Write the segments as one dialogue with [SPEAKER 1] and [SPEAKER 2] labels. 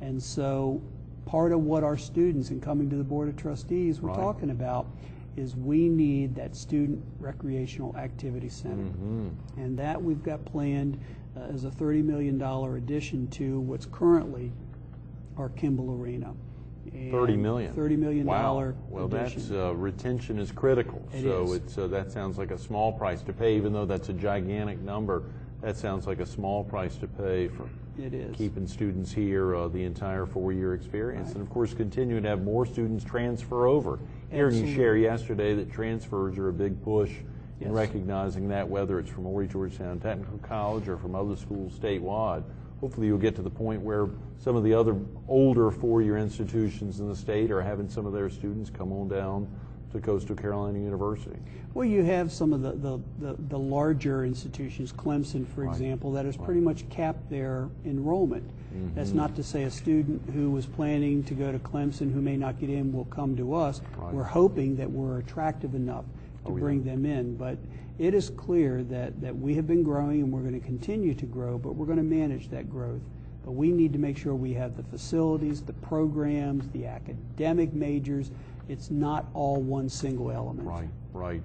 [SPEAKER 1] And so part of what our students in coming to the Board of Trustees were talking about is we need that student recreational activity center. And that we've got planned as a $30 million addition to what's currently our Kimball Arena.
[SPEAKER 2] $30 million.
[SPEAKER 1] $30 million.
[SPEAKER 2] Wow. Well,
[SPEAKER 1] addition.
[SPEAKER 2] that's retention is critical. So
[SPEAKER 1] it's
[SPEAKER 2] that sounds like a small price to pay, even though that's a gigantic number. That sounds like a small price to pay for keeping students here the entire 4-year experience, and of course continuing to have more students transfer over. Hearing you share yesterday that transfers are a big push in recognizing that, whether it's from Horry Georgetown Technical College or from other schools statewide. Hopefully you'll get to the point where some of the other older 4-year institutions in the state are having some of their students come on down to Coastal Carolina University.
[SPEAKER 1] Well, you have some of the larger institutions, Clemson, for example, that has pretty much capped their enrollment. That's not to say a student who was planning to go to Clemson who may not get in will come to us. We're hoping that we're attractive enough to bring them in. But it is clear that we have been growing and we're going to continue to grow, but we're going to manage that growth. But we need to make sure we have the facilities, the programs, the academic majors. It's not all one single element.
[SPEAKER 2] Right.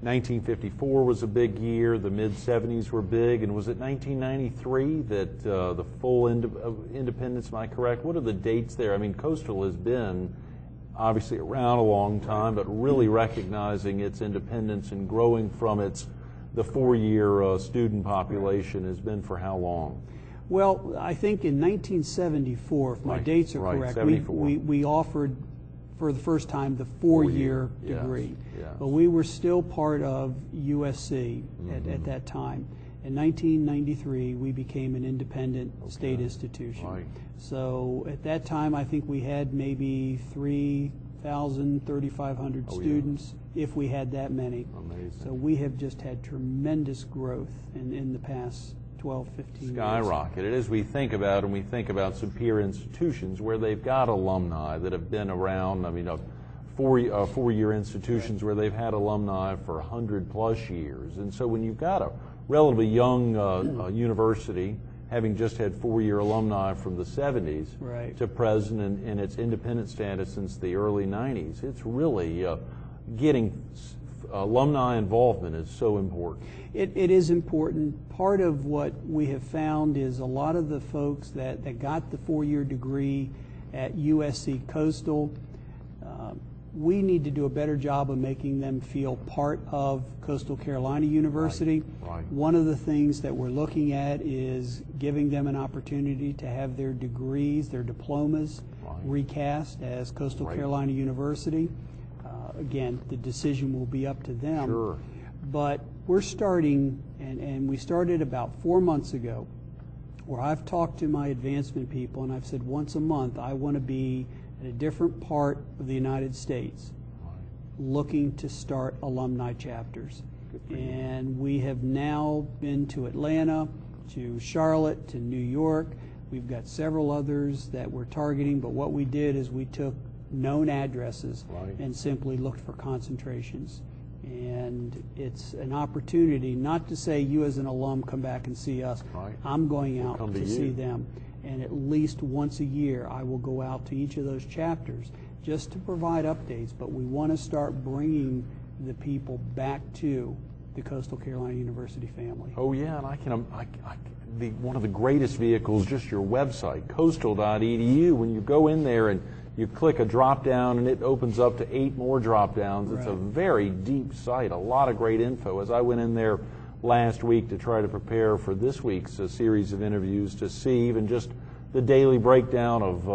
[SPEAKER 2] 1954 was a big year. The mid-'70s were big. And was it 1993 that the full independence, am I correct? What are the dates there? I mean, Coastal has been obviously around a long time, but really recognizing its independence and growing from the 4-year student population has been for how long?
[SPEAKER 1] Well, I think in 1974, if my dates are correct, we offered for the first time the 4-year degree. But we were still part of USC at that time. In 1993, we became an independent state institution. So at that time, I think we had maybe 3,000, 3,500 students, if we had that many.
[SPEAKER 2] Amazing.
[SPEAKER 1] So we have just had tremendous growth in the past 12, 15 years.
[SPEAKER 2] Skyrocketed. As we think about, and we think about some peer institutions where they've got alumni that have been around, I mean, four-year institutions where they've had alumni for 100+ years. And so when you've got a relatively young university having just had 4-year alumni from the 70s to present and its independent status since the early 90s, it's really getting alumni involvement is so important.
[SPEAKER 1] It is important. Part of what we have found is a lot of the folks that got the 4-year degree at USC Coastal, we need to do a better job of making them feel part of Coastal Carolina University. One of the things that we're looking at is giving them an opportunity to have their degrees, their diplomas, recast as Coastal Carolina University. Again, the decision will be up to them. But we're starting, and we started about 4 months ago, where I've talked to my advancement people and I've said once a month I want to be in a different part of the United States looking to start alumni chapters. And we have now been to Atlanta, to Charlotte, to New York. We've got several others that we're targeting, but what we did is we took known addresses and simply looked for concentrations. And it's an opportunity not to say you as an alum come back and see us. I'm going out to see them. And at least once a year I will go out to each of those chapters just to provide updates. But we want to start bringing the people back to the Coastal Carolina University family.
[SPEAKER 2] Oh yeah, and one of the greatest vehicles, just your website, coastal.edu. When you go in there and you click a drop down and it opens up to 8 more drop downs. It's a very deep site, a lot of great info. As I went in there last week to try to prepare for this week's series of interviews to see even just the daily breakdown of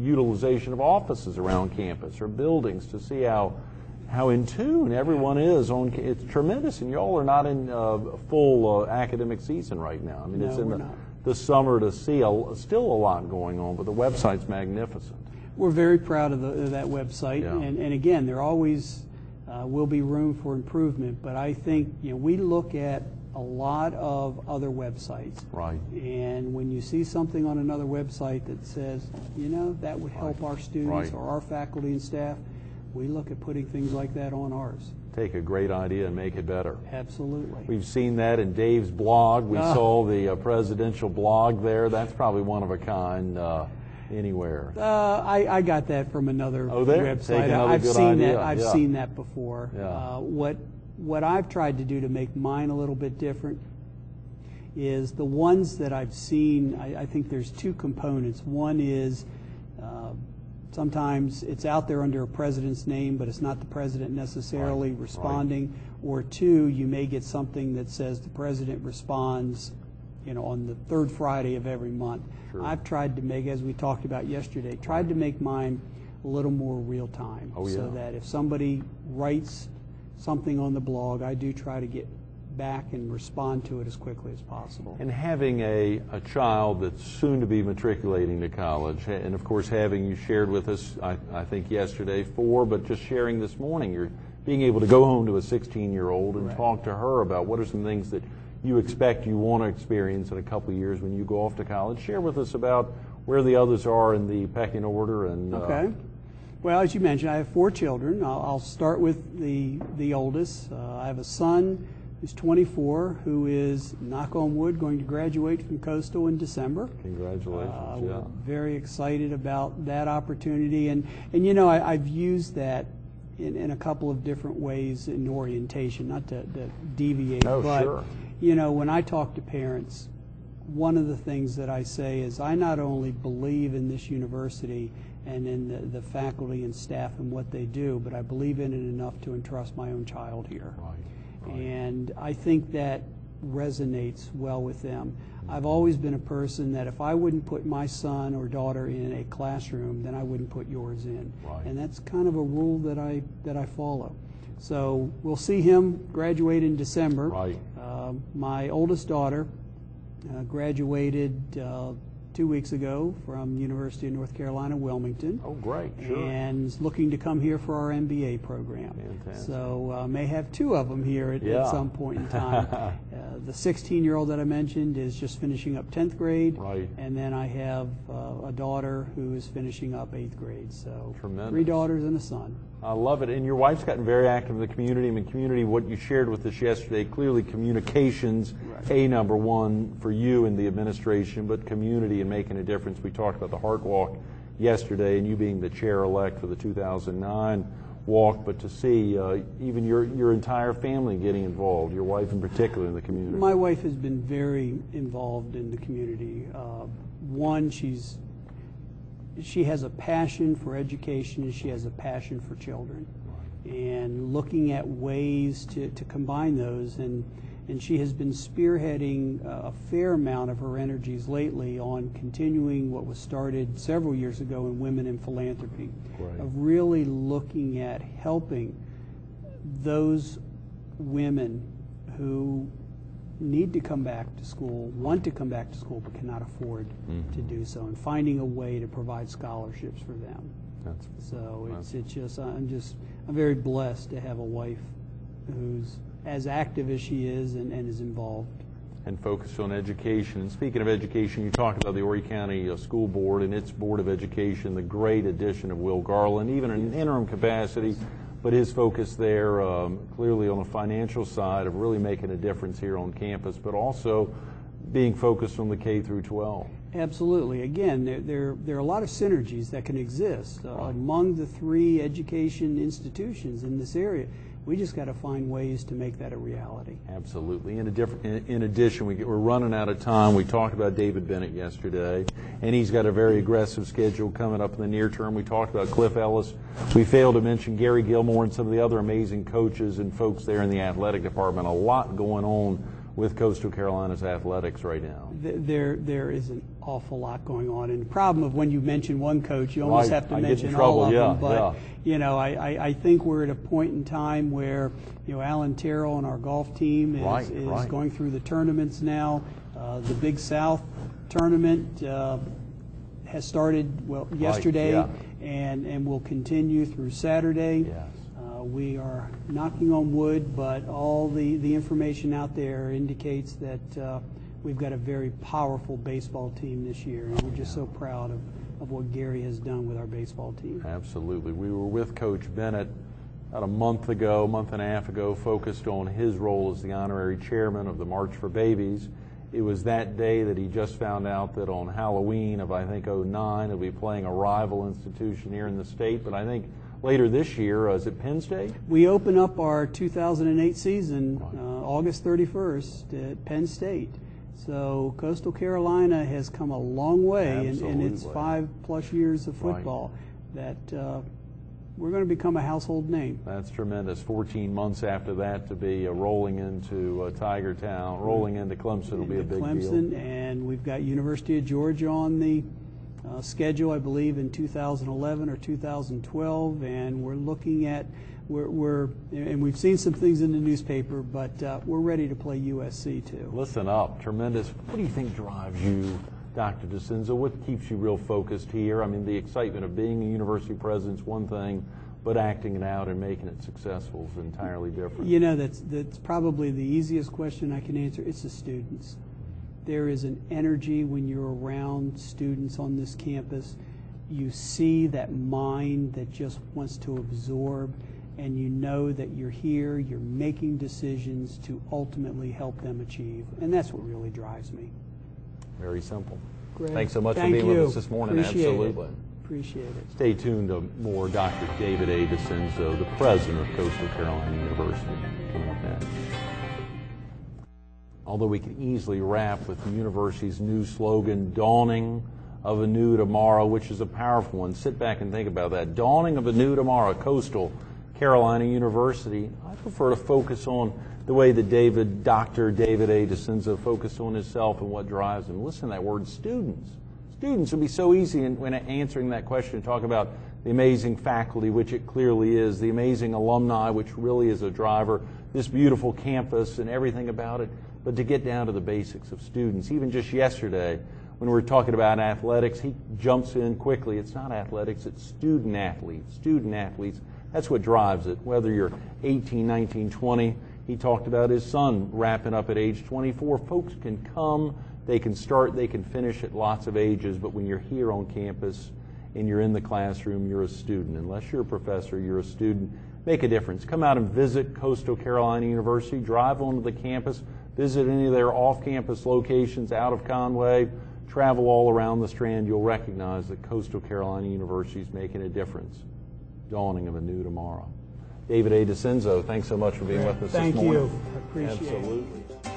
[SPEAKER 2] utilization of offices around campus or buildings, to see how in tune everyone is on. It's tremendous, and y'all are not in full academic season right now. I mean, it's in the summer to see still a lot going on, but the website's magnificent.
[SPEAKER 1] We're very proud of that website, and again, there always will be room for improvement. But I think we look at a lot of other websites, and when you see something on another website that says that would help our students or our faculty and staff, we look at putting things like that on ours.
[SPEAKER 2] Take a great idea and make it better.
[SPEAKER 1] Absolutely.
[SPEAKER 2] We've seen that in Dave's blog. We saw the presidential blog there. That's probably one of a kind anywhere.
[SPEAKER 1] I got that from another website. I've seen that before.
[SPEAKER 2] Yeah.
[SPEAKER 1] What I've tried to do to make mine a little bit different is the ones that I've seen, I think there's two components. One is sometimes it's out there under a president's name, but it's not the president necessarily responding. Right. Or two, you may get something that says the president responds, on the third Friday of every month. Sure. I've tried to make, as we talked about yesterday, tried to make mine a little more real time. So that if somebody writes something on the blog, I do try to get back and respond to it as quickly as possible. And
[SPEAKER 2] having a child that's soon to be matriculating to college, and of course having you shared with us, I think yesterday, but just sharing this morning, you're being able to go home to a 16-year-old and talk to her about what are some things that you expect you want to experience in a couple of years when you go off to college. Share with us about where the others are in the pecking order. And
[SPEAKER 1] okay. Well, as you mentioned, I have 4 children. I'll start with the oldest. I have a son who's 24, who is, knock on wood, going to graduate from Coastal in December.
[SPEAKER 2] Congratulations.
[SPEAKER 1] We're very excited about that opportunity. And I've used that in a couple of different ways in orientation, not to deviate. But,
[SPEAKER 2] sure.
[SPEAKER 1] When I talk to parents, one of the things that I say is I not only believe in this university and in the faculty and staff and what they do, but I believe in it enough to entrust my own child here.
[SPEAKER 2] Right.
[SPEAKER 1] And I think that resonates well with them. I've always been a person that if I wouldn't put my son or daughter in a classroom, then I wouldn't put yours in.
[SPEAKER 2] Right.
[SPEAKER 1] And that's kind of a rule that I follow. So we'll see him graduate in December.
[SPEAKER 2] Right.
[SPEAKER 1] My oldest daughter graduated 2 weeks ago from University of North Carolina, Wilmington.
[SPEAKER 2] Oh, great. Sure.
[SPEAKER 1] And is looking to come here for our MBA program.
[SPEAKER 2] Fantastic.
[SPEAKER 1] So may have 2 of them here at some point in time. The 16-year-old that I mentioned is just finishing up 10th grade.
[SPEAKER 2] Right.
[SPEAKER 1] And then I have a daughter who is finishing up 8th grade. So
[SPEAKER 2] tremendous.
[SPEAKER 1] 3 daughters and a son.
[SPEAKER 2] I love it. And your wife's gotten very active in the community. I mean, community, what you shared with us yesterday, clearly communications, number one for you and the administration, but community and making a difference. We talked about the Heart Walk yesterday and you being the chair-elect for the 2009 walk, but to see even your entire family getting involved, your wife in particular, in the community.
[SPEAKER 1] My wife has been very involved in the community. One, she has a passion for education and she has a passion for children. And looking at ways to combine those, and she has been spearheading a fair amount of her energies lately on continuing what was started several years ago in Women in Philanthropy, of really looking at helping those women who need to come back to school, want to come back to school, but cannot afford to do so, and finding a way to provide scholarships for them. I'm very blessed to have a wife who's as active as she is and is involved.
[SPEAKER 2] And focused on education. And speaking of education, you talked about the Horry County School Board and its Board of Education, the great addition of Will Garland, even in an interim capacity, but his focus there clearly on the financial side of really making a difference here on campus, but also being focused on the K through 12.
[SPEAKER 1] Absolutely. Again, there are a lot of synergies that can exist among the 3 education institutions in this area. We just got to find ways to make that a reality.
[SPEAKER 2] Absolutely. In addition, we're running out of time. We talked about David Bennett yesterday, and he's got a very aggressive schedule coming up in the near term. We talked about Cliff Ellis. We failed to mention Gary Gilmore and some of the other amazing coaches and folks there in the athletic department. A lot going on with Coastal Carolina's athletics right now.
[SPEAKER 1] There is an awful lot going on, and the problem of when you mention one coach, you almost have to mention all of them. But I think we're at a point in time where Alan Terrell and our golf team is going through the tournaments now. The Big South tournament has started yesterday and will continue through Saturday.
[SPEAKER 2] Yes.
[SPEAKER 1] We are knocking on wood, but all the information out there indicates that we've got a very powerful baseball team this year, and we're just so proud of what Gary has done with our baseball team.
[SPEAKER 2] Absolutely. We were with Coach Bennett about a month and a half ago, focused on his role as the honorary chairman of the March for Babies. It was that day that he just found out that on Halloween of, I think, '09, he'll be playing a rival institution here in the state. But I think later this year, is it Penn State?
[SPEAKER 1] We open up our 2008 season August 31st at Penn State. So Coastal Carolina has come a long way in its 5+ years of football. That we're going to become a household name.
[SPEAKER 2] That's tremendous. 14 months after that to be rolling into Tiger Town, rolling into Clemson will be a big
[SPEAKER 1] Clemson,
[SPEAKER 2] deal.
[SPEAKER 1] And we've got University of Georgia on the schedule, I believe, in 2011 or 2012, and we're looking at and we've seen some things in the newspaper, but we're ready to play USC too.
[SPEAKER 2] Listen up, tremendous. What do you think drives you, Dr. DeCenzo? What keeps you real focused here? I mean, the excitement of being a university president is one thing, but acting it out and making it successful is entirely different.
[SPEAKER 1] You know, that's probably the easiest question I can answer. It's the students. There is an energy when you're around students on this campus. You see that mind that just wants to absorb, and you know that you're here, you're making decisions to ultimately help them achieve. And that's what really drives me.
[SPEAKER 2] Very simple.
[SPEAKER 1] Great.
[SPEAKER 2] Thanks so much
[SPEAKER 1] Thank
[SPEAKER 2] for being with us this morning.
[SPEAKER 1] Appreciate
[SPEAKER 2] Absolutely.
[SPEAKER 1] Appreciate it.
[SPEAKER 2] Stay tuned to more Dr. David A. DeCenzo, the president of Coastal Carolina University, coming up next. Although we can easily wrap with the university's new slogan, Dawning of a New Tomorrow, which is a powerful one. Sit back and think about that. Dawning of a New Tomorrow, Coastal Carolina University. I prefer to focus on the way that Dr. David A. DeCenzo focused on himself and what drives him. Listen to that word, students. Students would be so easy when answering that question to talk about the amazing faculty, which it clearly is, the amazing alumni, which really is a driver, this beautiful campus and everything about it, but to get down to the basics of students. Even just yesterday, when we were talking about athletics, he jumps in quickly. It's not athletics, it's student athletes. Student athletes, that's what drives it. Whether you're 18, 19, 20, he talked about his son wrapping up at age 24. Folks can come, they can start, they can finish at lots of ages, but when you're here on campus and you're in the classroom, you're a student. Unless you're a professor, you're a student. Make a difference. Come out and visit Coastal Carolina University. Drive onto the campus. Visit any of their off-campus locations out of Conway. Travel all around the Strand. You'll recognize that Coastal Carolina University is making a difference. Dawning of a new tomorrow. David A. DeCenzo, thanks so much for being with us this morning.
[SPEAKER 1] Thank you. I appreciate it.
[SPEAKER 2] Absolutely.